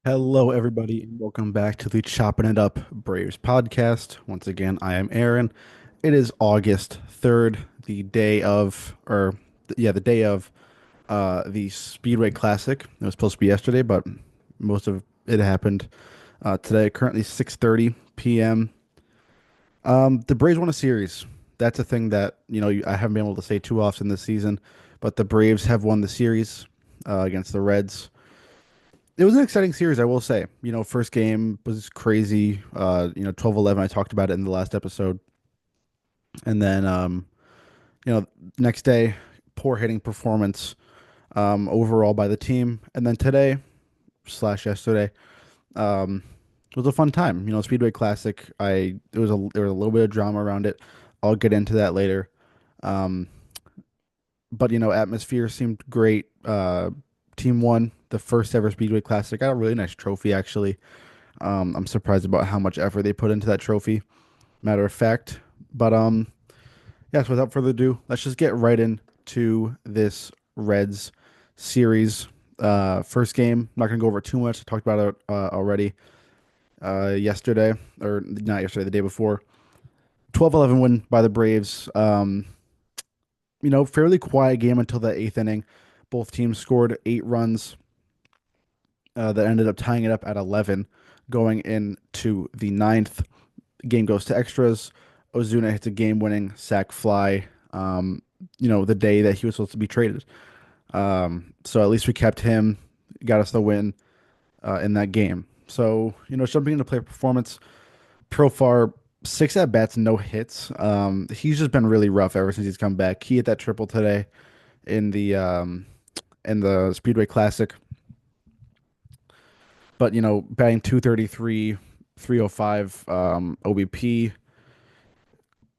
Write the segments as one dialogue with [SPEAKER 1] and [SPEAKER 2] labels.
[SPEAKER 1] Hello, everybody, and welcome back to the Chopping It Up Braves podcast. Once again, I am Aaron. It is August 3rd, the day of, the day of the Speedway Classic. It was supposed to be yesterday, but most of it happened today. Currently 6:30 p.m. The Braves won a series. That's a thing that, I haven't been able to say too often this season, but the Braves have won the series against the Reds. It was an exciting series, I will say. First game was crazy. 12-11. I talked about it in the last episode. And then, you know, next day, poor hitting performance overall by the team. And then today slash yesterday, um, was a fun time. Speedway Classic. There was a little bit of drama around it. I'll get into that later. Um, but atmosphere seemed great. Team won the first ever Speedway Classic. Got a really nice trophy actually. I'm surprised about how much effort they put into that trophy. Matter of fact, but yes. Without further ado, let's just get right into this Reds series. First game. I'm not gonna go over too much. I talked about it already yesterday, or not yesterday, the day before. 12-11 win by the Braves. Fairly quiet game until the eighth inning. Both teams scored 8 runs. That ended up tying it up at 11 going into the ninth. Game goes to extras. Ozuna hits a game-winning sac fly. The day that he was supposed to be traded. So at least we kept him, got us the win in that game. So jumping into player performance, Profar 6 at bats, no hits. He's just been really rough ever since he's come back. He hit that triple today in the Speedway Classic, but batting 233, 305 OBP,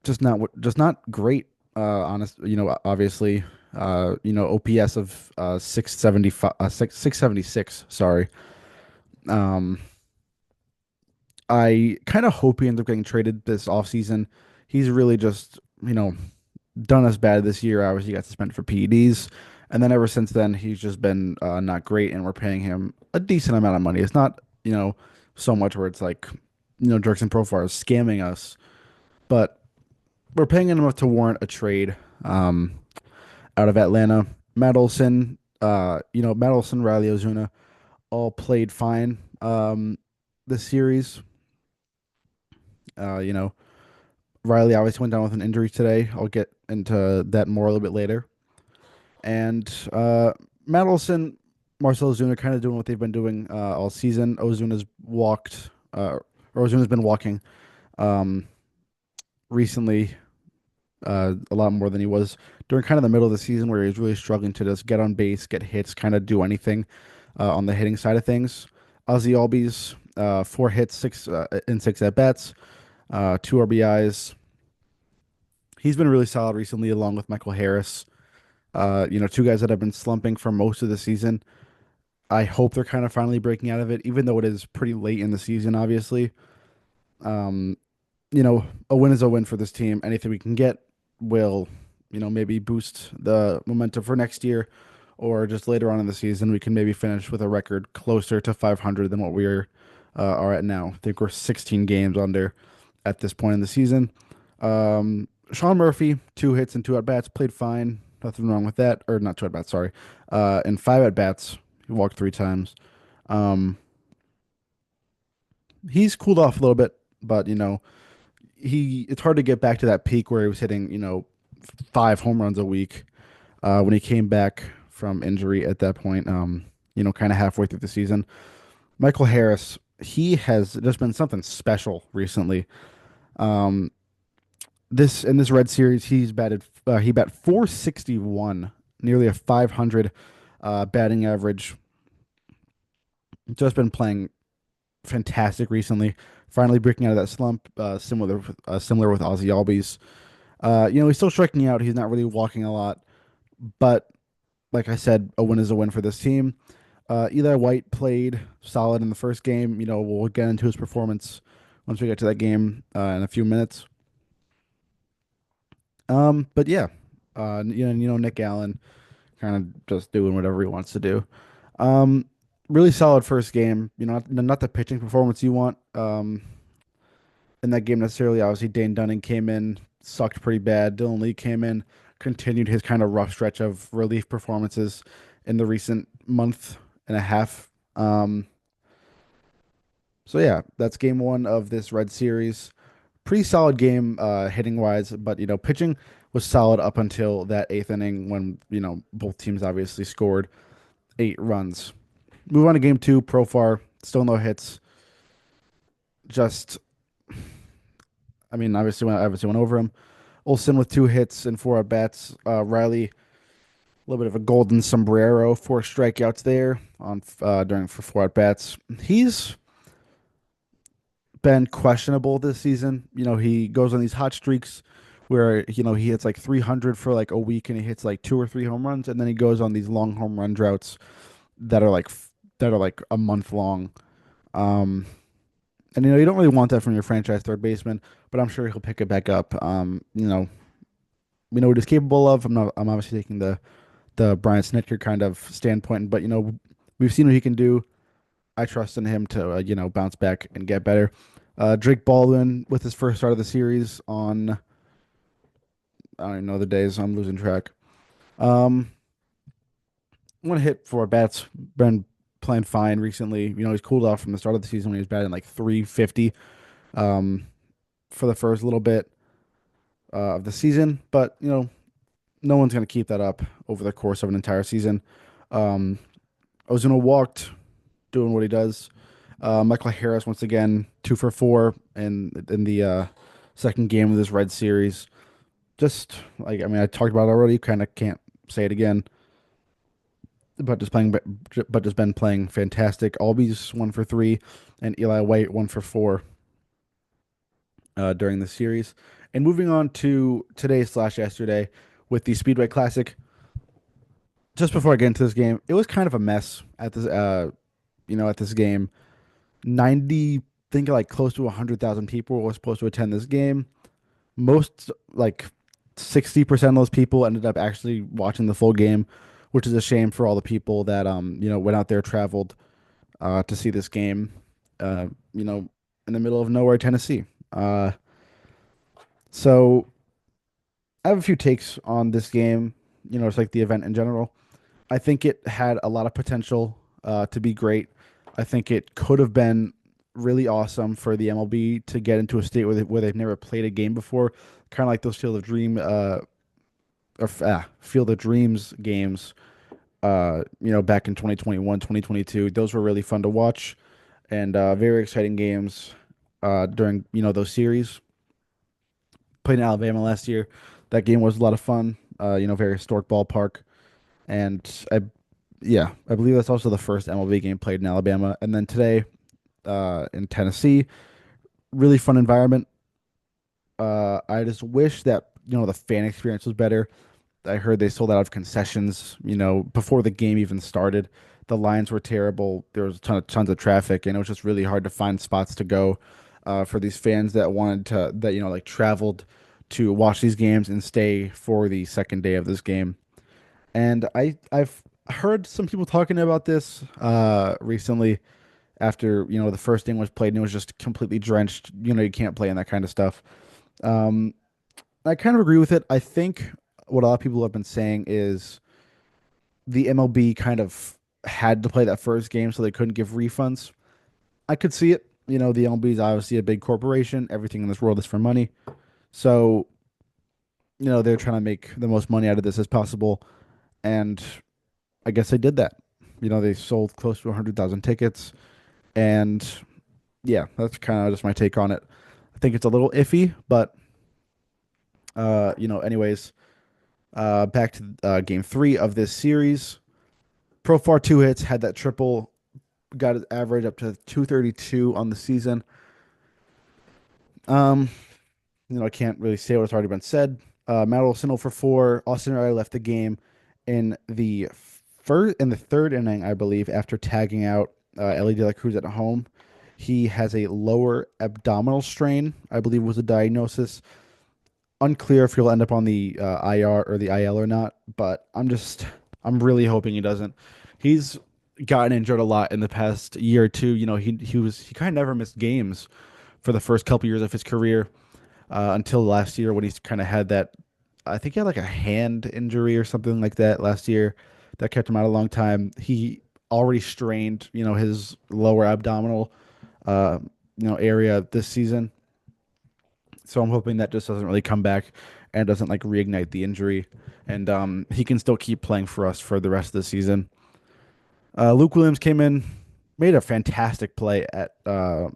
[SPEAKER 1] just not great. Obviously, OPS of 675, 676. Sorry. Um, I kind of hope he ends up getting traded this offseason. He's really just done us bad this year. Obviously, he got suspended for PEDs, and then ever since then, he's just been not great. And we're paying him a decent amount of money. It's not so much where it's like Jerkson Profar is scamming us, but we're paying him enough to warrant a trade out of Atlanta. Matt Olson, Riley Ozuna all played fine this series. Uh, you know, Riley obviously went down with an injury today. I'll get into that more a little bit later. And Matt Olson, Marcell Ozuna kind of doing what they've been doing all season. Ozuna's been walking um, recently a lot more than he was during kind of the middle of the season where he was really struggling to just get on base, get hits, kind of do anything on the hitting side of things. Ozzy Albies, 4 hits, in 6 at bats, 2 RBIs. He's been really solid recently, along with Michael Harris. 2 guys that have been slumping for most of the season. I hope they're kind of finally breaking out of it, even though it is pretty late in the season, obviously. Um, a win is a win for this team. Anything we can get will, maybe boost the momentum for next year, or just later on in the season, we can maybe finish with a record closer to 500 than what we are at now. I think we're 16 games under at this point in the season. Sean Murphy, 2 hits and 2 at bats, played fine. Nothing wrong with that. Or not 2 at bats, sorry. And 5 at bats, he walked 3 times. Um, he's cooled off a little bit, but it's hard to get back to that peak where he was hitting 5 home runs a week when he came back from injury at that point. Kind of halfway through the season. Michael Harris, he has just been something special recently. Um, this in this Red Series, he bat 461, nearly a 500 batting average. Just been playing fantastic recently. Finally breaking out of that slump, similar with Ozzy Albies. He's still striking out. He's not really walking a lot, but like I said, a win is a win for this team. Eli White played solid in the first game. We'll get into his performance once we get to that game in a few minutes. But yeah, Nick Allen kind of just doing whatever he wants to do. Um, Really solid first game. Not the pitching performance you want in that game necessarily. Obviously, Dane Dunning came in, sucked pretty bad. Dylan Lee came in, continued his kind of rough stretch of relief performances in the recent month and a half. So yeah, that's game one of this Red Series. Pretty solid game hitting wise, but pitching was solid up until that eighth inning when both teams obviously scored 8 runs. Move on to game two. Profar still no hits. Just obviously went over him. Olson with 2 hits and 4 at bats. Riley, a little bit of a golden sombrero, 4 strikeouts there on during for 4 at bats. He's been questionable this season. He goes on these hot streaks where he hits like 300 for like a week and he hits like 2 or 3 home runs, and then he goes on these long home run droughts that are like a month long. Um, and you don't really want that from your franchise third baseman, but I'm sure he'll pick it back up. We know what he's capable of. I'm obviously taking the Brian Snitker kind of standpoint, but we've seen what he can do. I trust in him to bounce back and get better. Drake Baldwin with his first start of the series on I don't even know the days. I'm losing track. Um, 1 hit, 4 at bats. Been playing fine recently. He's cooled off from the start of the season when he was batting like 350 um, for the first little bit of the season, but no one's going to keep that up over the course of an entire season. Um, Ozuna walked, doing what he does. Michael Harris once again 2 for 4 in the second game of this Red Series. Just like I talked about it already. Kind of can't say it again. But just been playing fantastic. Albies 1 for 3, and Eli White 1 for 4 during the series. And moving on to today slash yesterday with the Speedway Classic. Just before I get into this game, it was kind of a mess at this game. 90, think like close to 100,000 people were supposed to attend this game. Most like 60% of those people ended up actually watching the full game, which is a shame for all the people that went out there, traveled to see this game, uh, you know, in the middle of nowhere, Tennessee. So I have a few takes on this game. It's like the event in general. I think it had a lot of potential to be great. I think it could have been really awesome for the MLB to get into a state where they've never played a game before, kind of like those Field of Dreams games. Back in 2021, 2022, those were really fun to watch and very exciting games during those series. Played in Alabama last year. That game was a lot of fun. Very historic ballpark, and I believe that's also the first MLB game played in Alabama. And then today, in Tennessee, really fun environment. I just wish that the fan experience was better. I heard they sold out of concessions, before the game even started. The lines were terrible. There was tons of traffic, and it was just really hard to find spots to go for these fans that wanted like traveled to watch these games and stay for the second day of this game. And I've heard some people talking about this recently after the first inning was played and it was just completely drenched. You can't play in that kind of stuff. Um, I kind of agree with it. I think what a lot of people have been saying is the MLB kind of had to play that first game so they couldn't give refunds. I could see it. The MLB is obviously a big corporation. Everything in this world is for money. So, they're trying to make the most money out of this as possible. And I guess they did that. They sold close to 100,000 tickets. And yeah, that's kind of just my take on it. I think it's a little iffy, but, anyways, back to game three of this series. Profar 2 hits, had that triple, got his average up to 232 on the season. Um, I can't really say what's already been said. Matt Olson 0 for 4. Austin Riley left the game in the third inning, I believe, after tagging out Ellie De La Cruz at home. He has a lower abdominal strain, I believe was a diagnosis. Unclear if he'll end up on the IR or the IL or not, but I'm really hoping he doesn't. He's gotten injured a lot in the past year or two. He kind of never missed games for the first couple years of his career until last year when he's kind of had that. I think he had like a hand injury or something like that last year that kept him out a long time. He already strained, his lower abdominal, uh, area this season. So I'm hoping that just doesn't really come back and doesn't like reignite the injury, and he can still keep playing for us for the rest of the season. Luke Williams came in, made a fantastic play at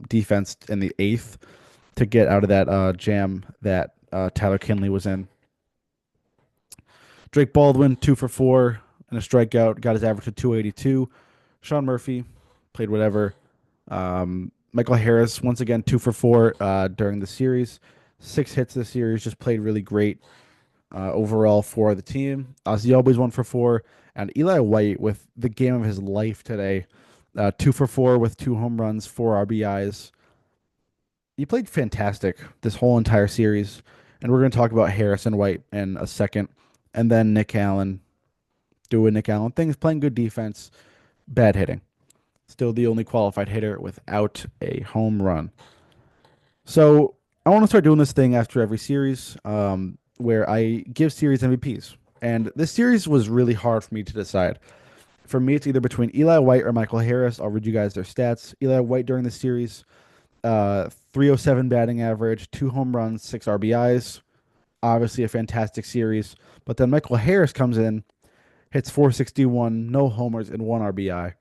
[SPEAKER 1] defense in the eighth to get out of that jam that Tyler Kinley was in. Drake Baldwin, 2 for 4 and a strikeout, got his average to 282. Sean Murphy played whatever. Michael Harris, once again, 2 for 4 during the series. 6 hits this series, just played really great overall for the team. Ozzy always 1 for 4. And Eli White with the game of his life today. 2 for 4 with 2 home runs, 4 RBIs. He played fantastic this whole entire series. And we're going to talk about Harris and White in a second. And then Nick Allen doing Nick Allen things, playing good defense, bad hitting. Still the only qualified hitter without a home run. So I want to start doing this thing after every series where I give series MVPs. And this series was really hard for me to decide. For me, it's either between Eli White or Michael Harris. I'll read you guys their stats. Eli White during the series, 307 batting average, 2 home runs, 6 RBIs. Obviously a fantastic series. But then Michael Harris comes in, hits 461, no homers, and 1 RBI.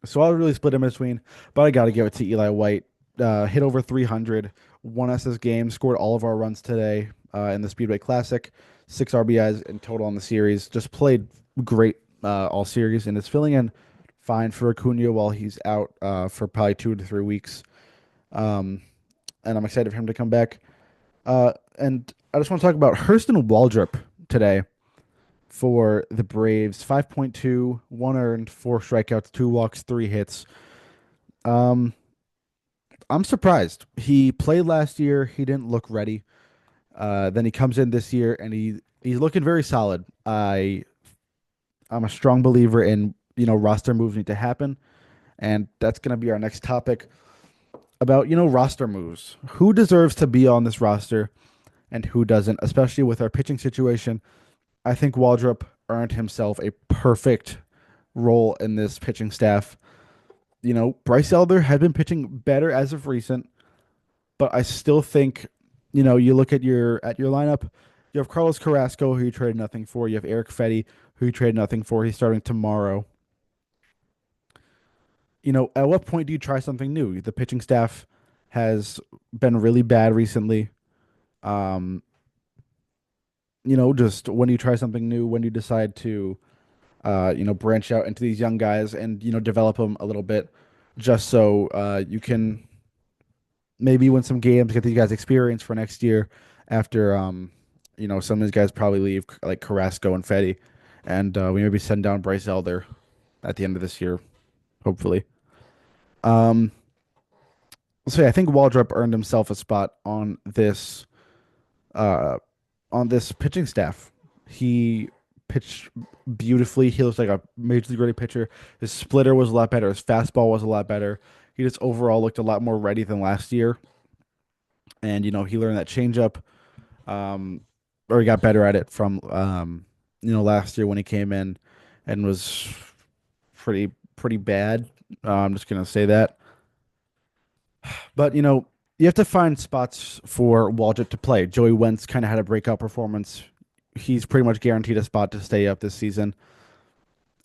[SPEAKER 1] So I'll really split in between, but I got to give it to Eli White. Hit over 300, won us this game, scored all of our runs today in the Speedway Classic, 6 RBIs in total on the series. Just played great all series, and is filling in fine for Acuna while he's out for probably 2 to 3 weeks. Um, and I'm excited for him to come back. And I just want to talk about Hurston Waldrep today for the Braves. 5.2, 1 earned, 4 strikeouts, 2 walks, 3 hits. Um, I'm surprised. He played last year. He didn't look ready. Then he comes in this year and he's looking very solid. I'm a strong believer in roster moves need to happen, and that's going to be our next topic about roster moves. Who deserves to be on this roster and who doesn't, especially with our pitching situation. I think Waldrop earned himself a perfect role in this pitching staff. Bryce Elder had been pitching better as of recent, but I still think, you look at your lineup, you have Carlos Carrasco, who you traded nothing for. You have Eric Fetty, who you traded nothing for. He's starting tomorrow. At what point do you try something new? The pitching staff has been really bad recently. Um, just when you try something new, when you decide to branch out into these young guys and, develop them a little bit just so you can maybe win some games, get these guys experience for next year after, some of these guys probably leave, like Carrasco and Fetty. And we maybe send down Bryce Elder at the end of this year, hopefully. Um, so yeah, I think Waldrop earned himself a spot uh, on this pitching staff. He pitched beautifully. He looks like a major league ready pitcher. His splitter was a lot better. His fastball was a lot better. He just overall looked a lot more ready than last year. And he learned that changeup, um, or he got better at it from last year when he came in and was pretty bad. I'm just gonna say that. But you have to find spots for Waldrop to play. Joey Wentz kind of had a breakout performance. He's pretty much guaranteed a spot to stay up this season.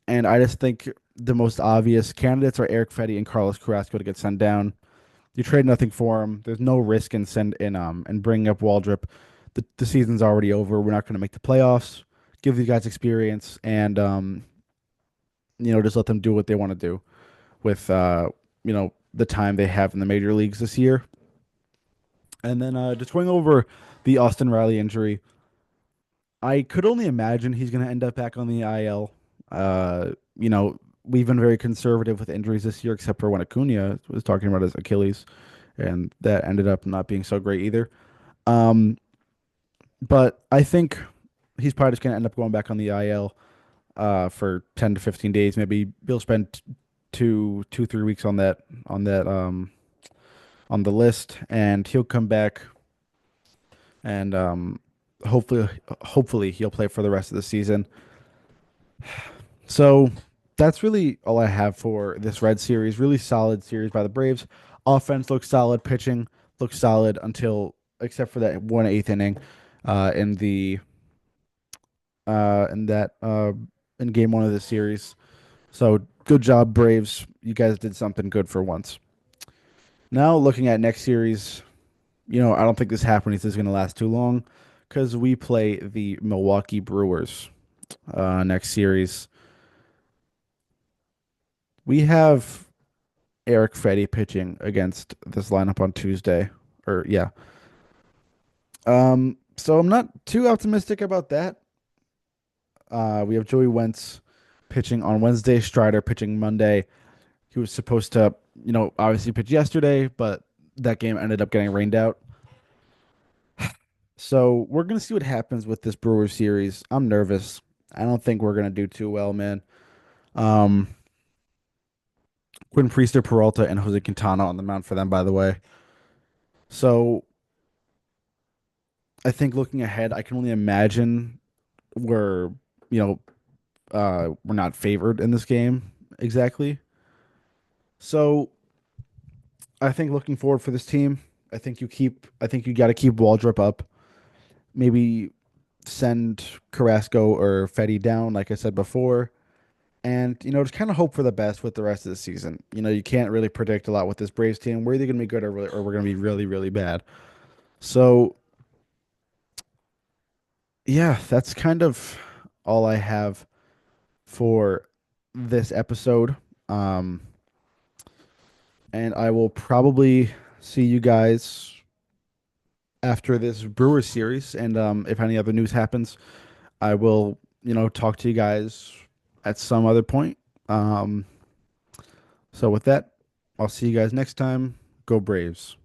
[SPEAKER 1] And I just think the most obvious candidates are Eric Fetty and Carlos Carrasco to get sent down. You trade nothing for him. There's no risk in send in and bringing up Waldrop. The season's already over. We're not going to make the playoffs. Give these guys experience and just let them do what they want to do with the time they have in the major leagues this year. And then just going over the Austin Riley injury, I could only imagine he's going to end up back on the IL. We've been very conservative with injuries this year, except for when Acuna was talking about his Achilles, and that ended up not being so great either. Um, but I think he's probably just going to end up going back on the IL. for 10 to 15 days. Maybe he'll spend 3 weeks on that on the list, and he'll come back and hopefully hopefully he'll play for the rest of the season. So that's really all I have for this Red series. Really solid series by the Braves. Offense looks solid, pitching looks solid until except for that 1/8 inning in the in that in game one of the series. So good job, Braves. You guys did something good for once. Now looking at next series, I don't think this happening is going to last too long because we play the Milwaukee Brewers next series. We have Eric Fetty pitching against this lineup on Tuesday. Or yeah. So I'm not too optimistic about that. We have Joey Wentz pitching on Wednesday, Strider pitching Monday. He was supposed to, obviously pitch yesterday, but that game ended up getting rained out. So we're gonna see what happens with this Brewers series. I'm nervous. I don't think we're gonna do too well, man. Um, Quinn Priester, Peralta, and Jose Quintana on the mound for them, by the way. So I think looking ahead, I can only imagine we're, you know, we're not favored in this game exactly. So I think looking forward for this team, I think you got to keep Waldrep up. Maybe send Carrasco or Fetty down, like I said before, and just kind of hope for the best with the rest of the season. You can't really predict a lot with this Braves team. We're either going to be good or we're going to be really, really bad. So yeah, that's kind of all I have for this episode. Um, and I will probably see you guys after this Brewers series. And if any other news happens, I will, talk to you guys at some other point. Um, so with that, I'll see you guys next time. Go Braves.